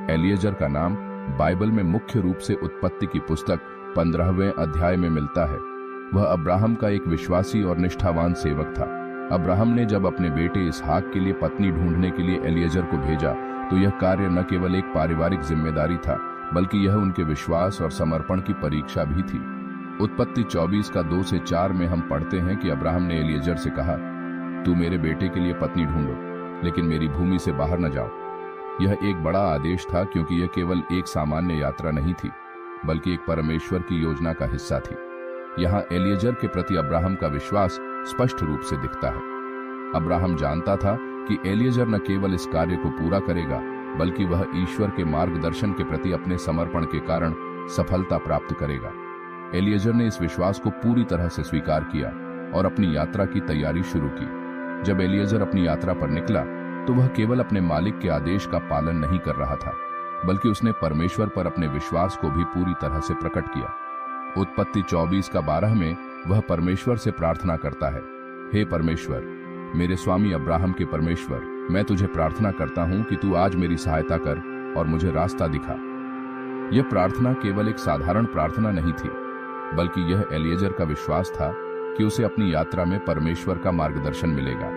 Eliezer का नाम Bible में मुख्य रूप से उत्पत्ति की पुस्तक 15वें अध्याय में मिलता है। वह अब्राहम का एक विश्वासी और निष्ठावान सेवक था। अब्राहम ने जब अपने बेटे इसहाक के लिए पत्नी ढूंढने के लिए एलिएजर को भेजा तो यह कार्य न केवल एक पारिवारिक जिम्मेदारी था, बल्कि यह उनके विश्वास और समर्पण की परीक्षा भी थी। उत्पत्ति 24 का 2 से 4 में हम पढ़ते हैं कि अब्राहम ने एलिएजर से कहा, तू मेरे बेटे के लिए पत्नी ढूंढो, लेकिन मेरी भूमि से बाहर न जाओ। यह एक बड़ा आदेश था, क्योंकि यह केवल एक सामान्य यात्रा नहीं थी, बल्कि एक परमेश्वर की योजना का हिस्सा थी। यहाँ एलिएजर के प्रति अब्राहम का विश्वास स्पष्ट रूप से दिखता है। अब्राहम जानता था कि एलिएजर न केवल इस कार्य को पूरा करेगा, बल्कि वह ईश्वर के मार्गदर्शन के प्रति अपने समर्पण के कारण सफलता प्राप्त करेगा। एलिएजर ने इस विश्वास को पूरी तरह से स्वीकार किया और अपनी यात्रा की तैयारी शुरू की। जब एलिएजर अपनी यात्रा पर निकला तो वह केवल अपने मालिक के आदेश का पालन नहीं कर रहा था, बल्कि उसने परमेश्वर पर अपने विश्वास को भी पूरी तरह से प्रकट किया। उत्पत्ति 24 का 12 में वह परमेश्वर से प्रार्थना करता है, हे परमेश्वर, मेरे स्वामी अब्राहम के परमेश्वर, मैं तुझे प्रार्थना करता हूं कि तू आज मेरी सहायता कर और मुझे रास्ता दिखा। यह प्रार्थना केवल एक साधारण प्रार्थना नहीं थी, बल्कि यह एलिएजर का विश्वास था कि उसे अपनी यात्रा में परमेश्वर का मार्गदर्शन मिलेगा।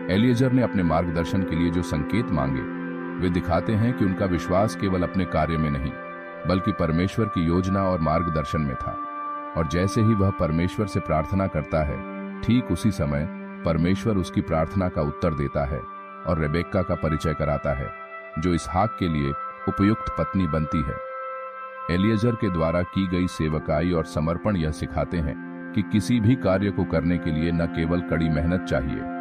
एलिएजर ने अपने मार्गदर्शन के लिए जो संकेत मांगे, वे दिखाते हैं कि उनका विश्वास केवल अपने कार्य में नहीं, बल्कि परमेश्वर की योजना और मार्गदर्शन में था। और जैसे ही वह परमेश्वर से प्रार्थना करता है, ठीक उसी समय परमेश्वर उसकी प्रार्थना का उत्तर देता है और रेबेक्का का परिचय कराता है, जो इसहाक के लिए उपयुक्त पत्नी बनती है। एलिएजर के द्वारा की गई सेवकाई और समर्पण यह सिखाते हैं कि किसी भी कार्य को करने के लिए न केवल कड़ी मेहनत चाहिए,